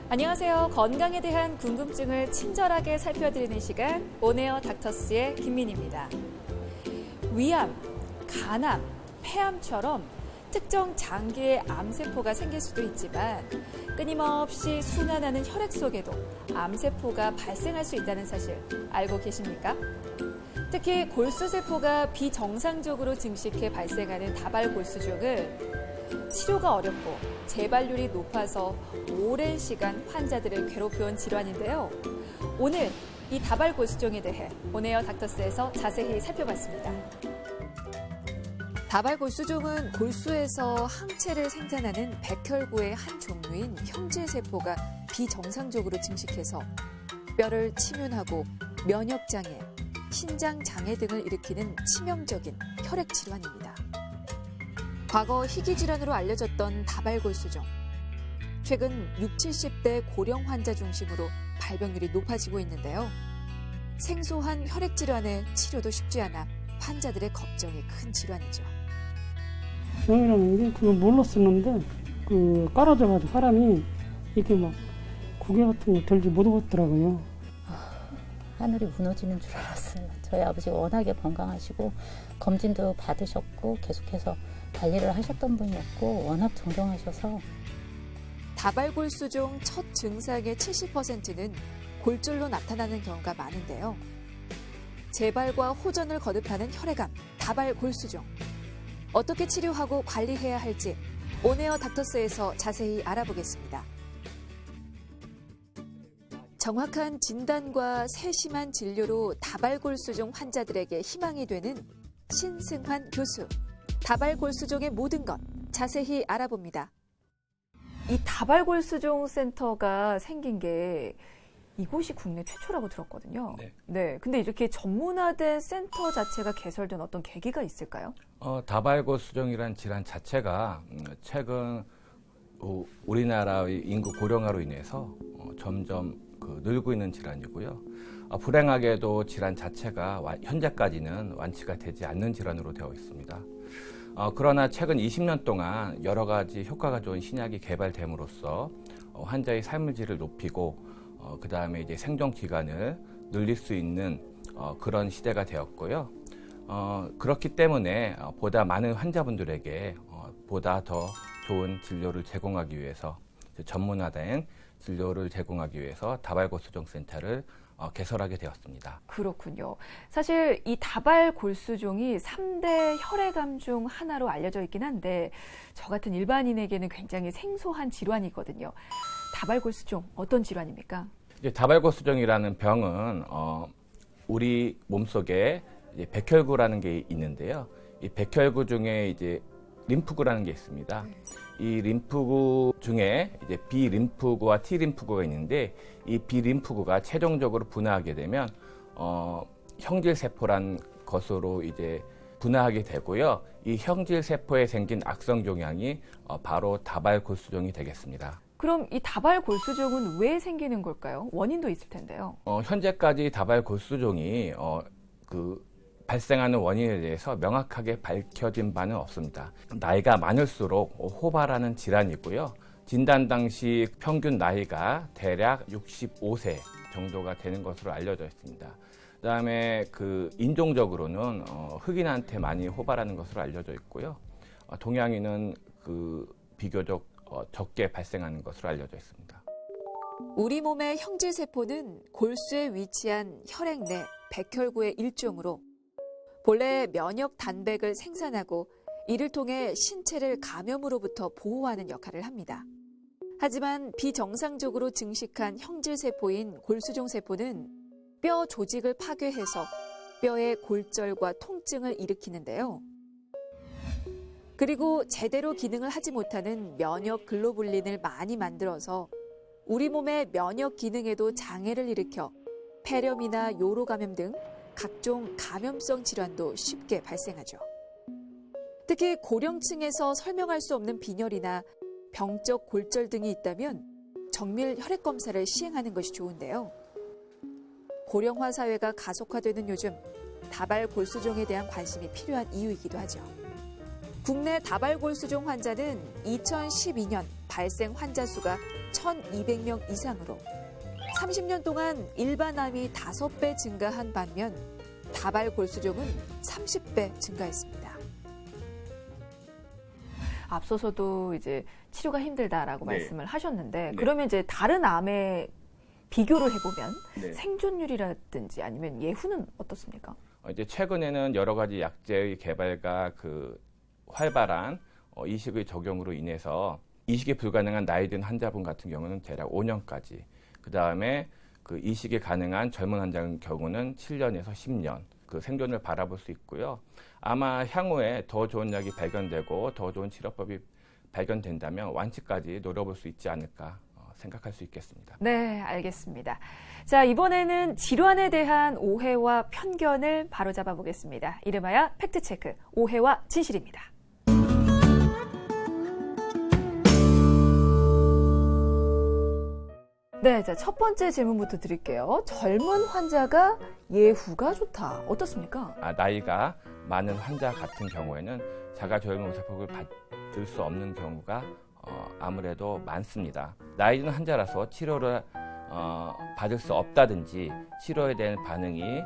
안녕하세요. 건강에 대한 궁금증을 친절하게 살펴드리는 시간 온에어 닥터스의 김민희입니다. 위암, 간암, 폐암처럼 특정 장기의 암세포가 생길 수도 있지만 끊임없이 순환하는 혈액 속에도 암세포가 발생할 수 있다는 사실 알고 계십니까? 특히 골수세포가 비정상적으로 증식해 발생하는 다발골수종은 치료가 어렵고 재발률이 높아서 오랜 시간 환자들을 괴롭혀온 질환인데요. 오늘 이 다발골수종에 대해 온에어 닥터스에서 자세히 살펴봤습니다. 다발골수종은 골수에서 항체를 생산하는 백혈구의 한 종류인 형질세포가 비정상적으로 증식해서 뼈를 침윤하고 면역장애, 신장장애 등을 일으키는 치명적인 혈액 질환입니다. 과거 희귀질환으로 알려졌던 다발골수종. 최근 60, 70대 고령 환자 중심으로 발병률이 높아지고 있는데요. 생소한 혈액질환의 치료도 쉽지 않아 환자들의 걱정이 큰 질환이죠. 병이라는 게 그걸 몰랐었는데 깔아져가지고 사람이 이렇게 막 구개 같은 거 들지 못하더라고요. 하늘이 무너지는 줄 알았어요. 저희 아버지가 워낙에 건강하시고 검진도 받으셨고 계속해서 관리를 하셨던 분이었고 워낙 존경하셔서. 다발골수종 첫 증상의 70%는 골절로 나타나는 경우가 많은데요. 재발과 호전을 거듭하는 혈액암, 다발골수종. 어떻게 치료하고 관리해야 할지 온에어 닥터스에서 자세히 알아보겠습니다. 정확한 진단과 세심한 진료로 다발골수종 환자들에게 희망이 되는 신승환 교수. 다발골수종의 모든 것 자세히 알아봅니다. 이 다발골수종 센터가 생긴 게 이곳이 국내 최초라고 들었거든요. 네. 근데 이렇게 전문화된 센터 자체가 개설된 어떤 계기가 있을까요? 다발골수종이라는 질환 자체가 최근 우리나라의 인구 고령화로 인해서 점점 늘고 있는 질환이고요. 불행하게도 질환 자체가 현재까지는 완치가 되지 않는 질환으로 되어 있습니다. 그러나 최근 20년 동안 여러 가지 효과가 좋은 신약이 개발됨으로써 환자의 삶의 질을 높이고 그 다음에 이제 생존 기간을 늘릴 수 있는 그런 시대가 되었고요. 그렇기 때문에 보다 많은 환자분들에게 보다 더 좋은 진료를 제공하기 위해서 전문화된 진료를 제공하기 위해서 다발골수종 센터를 개설하게 되었습니다. 그렇군요. 사실 이 다발골수종이 3대 혈액암 중 하나로 알려져 있긴 한데 저 같은 일반인에게는 굉장히 생소한 질환이거든요. 다발골수종 어떤 질환입니까? 이제 다발골수종이라는 병은 우리 몸속에 이제 백혈구라는 게 있는데요. 이 백혈구 중에 이제 림프구라는 게 있습니다. 이 림프구 중에 이제 B림프구와 T림프구가 있는데 이 B림프구가 최종적으로 분화하게 되면 형질세포란 것으로 이제 분화하게 되고요. 이 형질세포에 생긴 악성 종양이 바로 다발골수종이 되겠습니다. 그럼 이 다발골수종은 왜 생기는 걸까요? 원인도 있을 텐데요. 현재까지 다발골수종이 발생하는 원인에 대해서 명확하게 밝혀진 바는 없습니다. 나이가 많을수록 호발하는 질환이고요. 진단 당시 평균 나이가 대략 65세 정도가 되는 것으로 알려져 있습니다. 그다음에 인종적으로는 흑인한테 많이 호발하는 것으로 알려져 있고요. 동양인은 비교적 적게 발생하는 것으로 알려져 있습니다. 우리 몸의 형질세포는 골수에 위치한 혈액 내 백혈구의 일종으로 본래 면역 단백을 생산하고 이를 통해 신체를 감염으로부터 보호하는 역할을 합니다. 하지만 비정상적으로 증식한 형질세포인 골수종 세포는 뼈 조직을 파괴해서 뼈의 골절과 통증을 일으키는데요. 그리고 제대로 기능을 하지 못하는 면역 글로불린을 많이 만들어서 우리 몸의 면역 기능에도 장애를 일으켜 폐렴이나 요로 감염 등 각종 감염성 질환도 쉽게 발생하죠. 특히 고령층에서 설명할 수 없는 빈혈이나 병적 골절 등이 있다면 정밀 혈액 검사를 시행하는 것이 좋은데요. 고령화 사회가 가속화되는 요즘 다발골수종에 대한 관심이 필요한 이유이기도 하죠. 국내 다발골수종 환자는 2012년 발생 환자 수가 1,200명 이상으로 30년 동안 일반 암이 5배 증가한 반면 다발골수종은 30배 증가했습니다. 앞서서도 이제 치료가 힘들다라고 네. 말씀을 하셨는데 네. 그러면 이제 다른 암에 비교를 해보면 네. 생존율이라든지 아니면 예후는 어떻습니까? 이제 최근에는 여러 가지 약제의 개발과 그 활발한 이식의 적용으로 인해서 이식이 불가능한 나이 든 환자분 같은 경우는 대략 5년까지, 그 다음에 그 이식이 가능한 젊은 환자의 경우는 7년에서 10년 그 생존을 바라볼 수 있고요. 아마 향후에 더 좋은 약이 발견되고 더 좋은 치료법이 발견된다면 완치까지 노려볼 수 있지 않을까 생각할 수 있겠습니다. 네, 알겠습니다. 자, 이번에는 질환에 대한 오해와 편견을 바로잡아 보겠습니다. 이름하여 팩트체크, 오해와 진실입니다. 네, 자, 첫 번째 질문부터 드릴게요. 젊은 환자가 예후가 좋다. 어떻습니까? 나이가 많은 환자 같은 경우에는 자가 절묘 세포를 받을 수 없는 경우가 아무래도 많습니다. 나이 든 환자라서 치료를 받을 수 없다든지 치료에 대한 반응이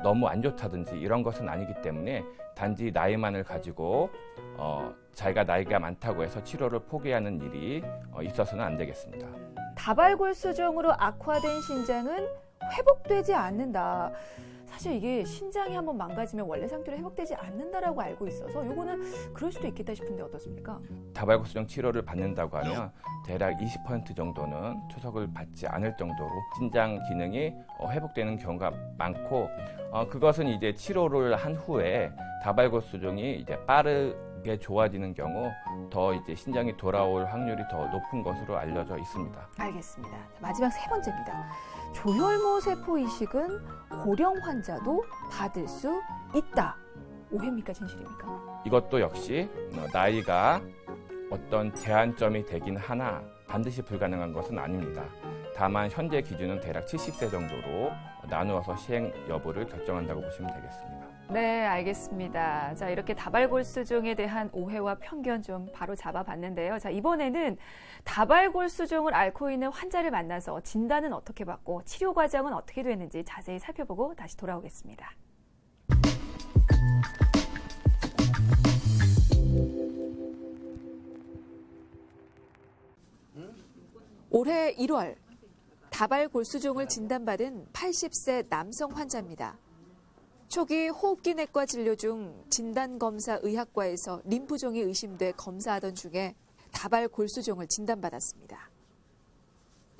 너무 안 좋다든지 이런 것은 아니기 때문에 단지 나이만을 가지고 자기가 나이가 많다고 해서 치료를 포기하는 일이 있어서는 안 되겠습니다. 다발골수종으로 악화된 신장은 회복되지 않는다. 사실 이게 신장이 한번 망가지면 원래 상태로 회복되지 않는다라고 알고 있어서 요거는 그럴 수도 있겠다 싶은데 어떻습니까? 다발골수종 치료를 받는다고 하면 대략 20% 정도는 투석을 받지 않을 정도로 신장 기능이 회복되는 경우가 많고 그것은 이제 치료를 한 후에 다발골수종이 이제 빠르게 좋아지는 경우 더 이제 신장이 돌아올 확률이 더 높은 것으로 알려져 있습니다. 알겠습니다. 마지막 세 번째입니다. 조혈모 세포 이식은 고령 환자도 받을 수 있다. 오해입니까, 진실입니까? 이것도 역시 나이가 어떤 제한점이 되긴 하나 반드시 불가능한 것은 아닙니다. 다만 현재 기준은 대략 70세 정도로 나누어서 시행 여부를 결정한다고 보시면 되겠습니다. 네, 알겠습니다. 자, 이렇게 다발골수종에 대한 오해와 편견 좀 바로 잡아봤는데요. 자, 이번에는 다발골수종을 앓고 있는 환자를 만나서 진단은 어떻게 받고 치료 과정은 어떻게 되는지 자세히 살펴보고 다시 돌아오겠습니다. 올해 1월 다발골수종을 진단받은 80세 남성 환자입니다. 초기 호흡기 내과 진료 중 진단검사의학과에서 림프종이 의심돼 검사하던 중에 다발골수종을 진단받았습니다.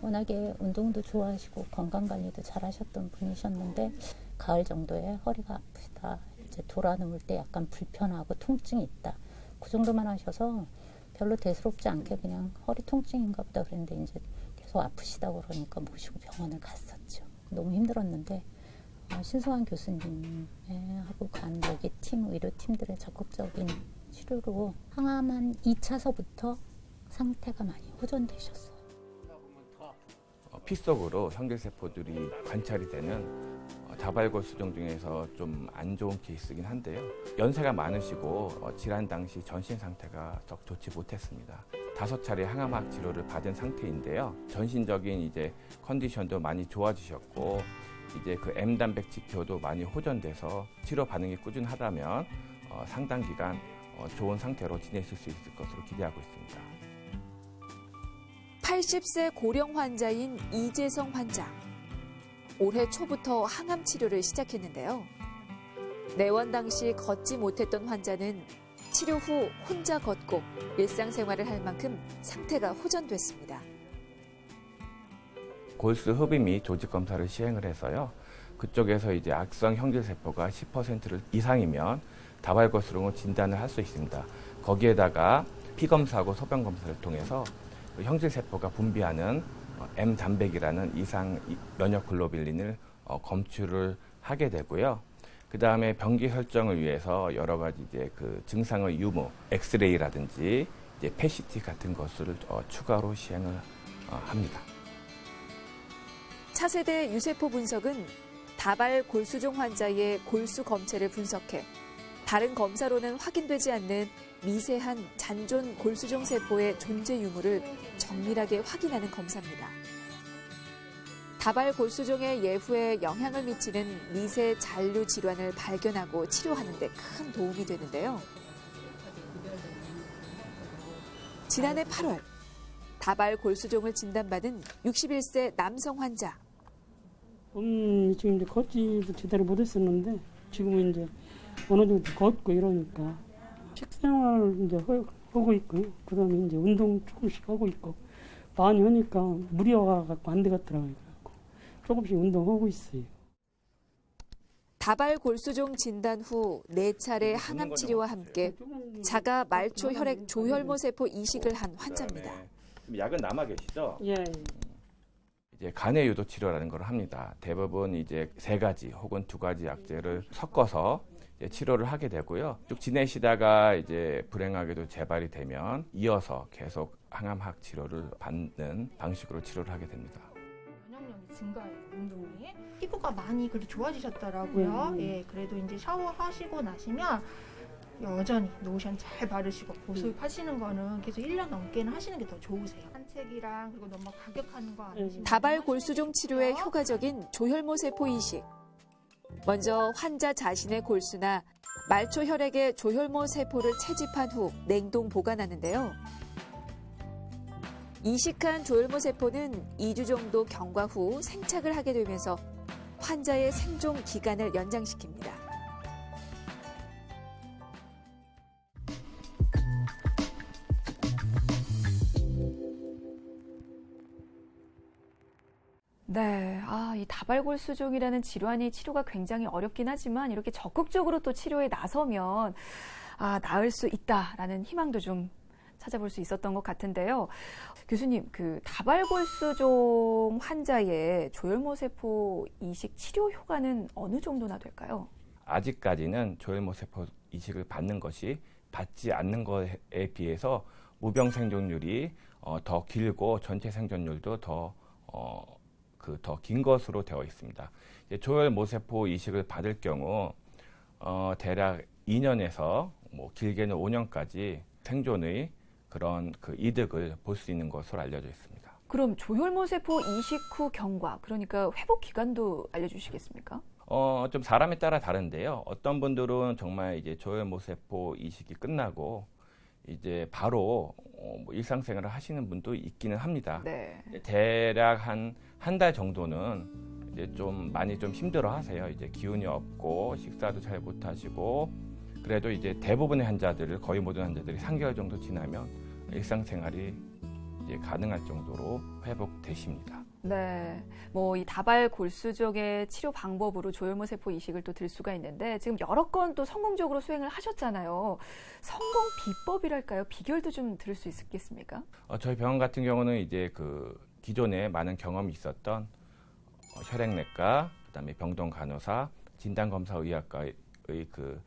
워낙에 운동도 좋아하시고 건강관리도 잘하셨던 분이셨는데 가을 정도에 허리가 아프다, 이제 돌아 누울 때 약간 불편하고 통증이 있다, 그 정도만 하셔서 별로 대수롭지 않게 그냥 허리 통증인가 보다 그랬는데 이제 계속 아프시다고 그러니까 모시고 병원을 갔었죠. 너무 힘들었는데 신성한 교수님하고 간 여기 팀, 의료팀들의 적극적인 치료로 항암한 2차서부터 상태가 많이 호전되셨어요. 피 속으로 형질세포들이 관찰이 되는 다발골수종 중에서 좀 안 좋은 케이스이긴 한데요. 연세가 많으시고 질환 당시 전신 상태가 썩 좋지 못했습니다. 5차례 항암학 치료를 받은 상태인데요. 전신적인 이제 컨디션도 많이 좋아지셨고 이제 그 M 단백 지표도 많이 호전돼서 치료 반응이 꾸준하다면 상당 기간 좋은 상태로 지내실 수 있을 것으로 기대하고 있습니다. 80세 고령 환자인 이재성 환자. 올해 초부터 항암 치료를 시작했는데요. 내원 당시 걷지 못했던 환자는 치료 후 혼자 걷고 일상생활을 할 만큼 상태가 호전됐습니다. 골수 흡입 및 조직 검사를 시행을 해서요. 그쪽에서 이제 악성 형질세포가 10% 이상이면 다발골수종을 진단을 할 수 있습니다. 거기에다가 피 검사하고 소변 검사를 통해서 형질세포가 분비하는 M 단백이라는 이상 면역 글로빌린을 검출을 하게 되고요. 그 다음에 병기 설정을 위해서 여러 가지 이제 그 증상의 유무, 엑스레이라든지 이제 PET 같은 것을 추가로 시행을 합니다. 차세대 유세포 분석은 다발골수종 환자의 골수 검체를 분석해 다른 검사로는 확인되지 않는 미세한 잔존 골수종 세포의 존재 유무를 정밀하게 확인하는 검사입니다. 다발 골수종의 예후에 영향을 미치는 미세 잔류 질환을 발견하고 치료하는 데 큰 도움이 되는데요. 지난해 8월 다발 골수종을 진단받은 61세 남성 환자. 지금 이제 걷지도 제대로 못했었는데 지금은 이제 어느 정도 걷고 이러니까 식생활을 이제 하고 있고요. 그다음에 이제 운동 조금씩 하고 있고 많이 하니까 무리 와갖고 안 되겠더라고요. 조금씩 운동하고 있어요. 다발 골수종 진단 후 4차례 항암 치료와 함께 자가 말초 혈액 조혈모 세포 이식을 한 환자입니다. 약은 남아 계시죠? 예. 이제 간의 유도 치료라는 걸 합니다. 대부분 이제 3가지 혹은 2가지 약제를 섞어서 이제 치료를 하게 되고요. 쭉 지내시다가 이제 불행하게도 재발이 되면 이어서 계속 항암학 치료를 받는 방식으로 치료를 하게 됩니다. 면역력이 증가해요, 운동이. 피부가 많이 그래도 좋아지셨더라고요. 예, 그래도 이제 샤워하시고 나시면 여전히 로션 잘 바르시고 보습하시는 거는 계속 1년 넘게는 하시는 게 더 좋으세요. 산책이랑 그리고 너무 가격하는 거 안 하시면 다발 골수종 치료에 효과적인 조혈모 세포 이식. 먼저 환자 자신의 골수나 말초 혈액에 조혈모 세포를 채집한 후 냉동 보관하는데요. 이식한 조혈모 세포는 2주 정도 경과 후 생착을 하게 되면서 환자의 생존 기간을 연장시킵니다. 네, 이 다발골수종이라는 질환이 치료가 굉장히 어렵긴 하지만 이렇게 적극적으로 또 치료에 나서면 나을 수 있다라는 희망도 좀 찾아볼 수 있었던 것 같은데요. 교수님, 그 다발골수종 환자의 조혈모 세포 이식 치료 효과는 어느 정도나 될까요? 아직까지는 조혈모 세포 이식을 받는 것이 받지 않는 것에 비해서 무병 생존율이 더 길고 전체 생존율도 더 긴 것으로 되어 있습니다. 조혈모 세포 이식을 받을 경우 대략 2년에서 길게는 5년까지 생존의 그런 그 이득을 볼 수 있는 것으로 알려져 있습니다. 그럼 조혈모 세포 이식 후 경과, 그러니까 회복 기간도 알려주시겠습니까? 좀 사람에 따라 다른데요. 어떤 분들은 정말 이제 조혈모 세포 이식이 끝나고 이제 바로 일상생활을 하시는 분도 있기는 합니다. 네. 대략 한 달 정도는 이제 좀 많이 좀 힘들어 하세요. 이제 기운이 없고 식사도 잘 못 하시고 그래도 이제 대부분의 환자들을 거의 모든 환자들이 3개월 정도 지나면 일상생활이 이제 가능할 정도로 회복되십니다. 네, 이 다발골수종의 치료 방법으로 조혈모 세포 이식을 또 들 수가 있는데 지금 여러 건 또 성공적으로 수행을 하셨잖아요. 성공 비법이랄까요? 비결도 좀 들을 수 있겠습니까? 저희 병원 같은 경우는 이제 그 기존에 많은 경험이 있었던 혈액내과, 그다음에 병동 간호사, 진단검사의학과의 그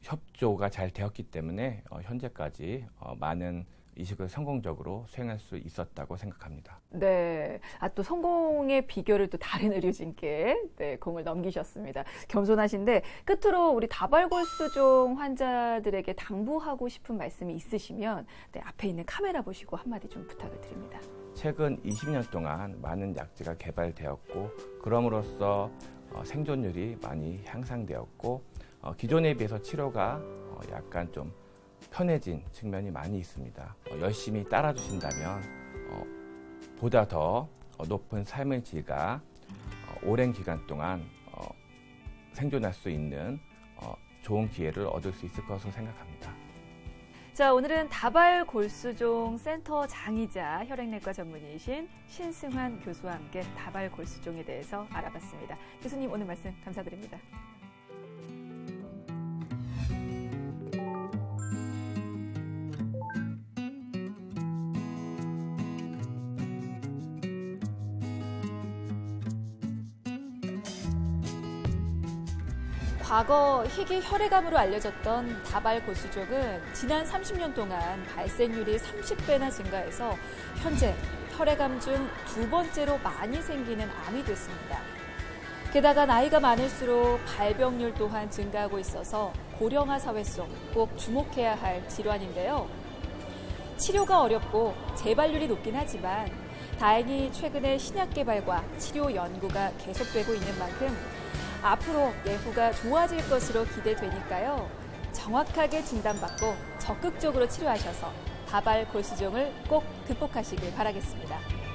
협조가 잘 되었기 때문에 현재까지 많은 이식을 성공적으로 수행할 수 있었다고 생각합니다. 네, 또 성공의 비결을 또 다른 의료진께 공을 넘기셨습니다. 겸손하신데 끝으로 우리 다발골수종 환자들에게 당부하고 싶은 말씀이 있으시면 앞에 있는 카메라 보시고 한마디 좀 부탁을 드립니다. 최근 20년 동안 많은 약제가 개발되었고 그럼으로써 생존율이 많이 향상되었고 기존에 비해서 치료가 약간 좀 편해진 측면이 많이 있습니다. 열심히 따라주신다면 보다 더 높은 삶의 질과 오랜 기간 동안 생존할 수 있는 좋은 기회를 얻을 수 있을 것으로 생각합니다. 자, 오늘은 다발골수종 센터장이자 혈액내과 전문의이신 신승환 교수와 함께 다발골수종에 대해서 알아봤습니다. 교수님, 오늘 말씀 감사드립니다. 과거 희귀 혈액암으로 알려졌던 다발골수종은 지난 30년 동안 발생률이 30배나 증가해서 현재 혈액암 중 2번째로 많이 생기는 암이 됐습니다. 게다가 나이가 많을수록 발병률 또한 증가하고 있어서 고령화 사회 속 꼭 주목해야 할 질환인데요. 치료가 어렵고 재발률이 높긴 하지만 다행히 최근에 신약 개발과 치료 연구가 계속되고 있는 만큼 앞으로 예후가 좋아질 것으로 기대되니까요. 정확하게 진단받고 적극적으로 치료하셔서 다발 골수종을 꼭 극복하시길 바라겠습니다.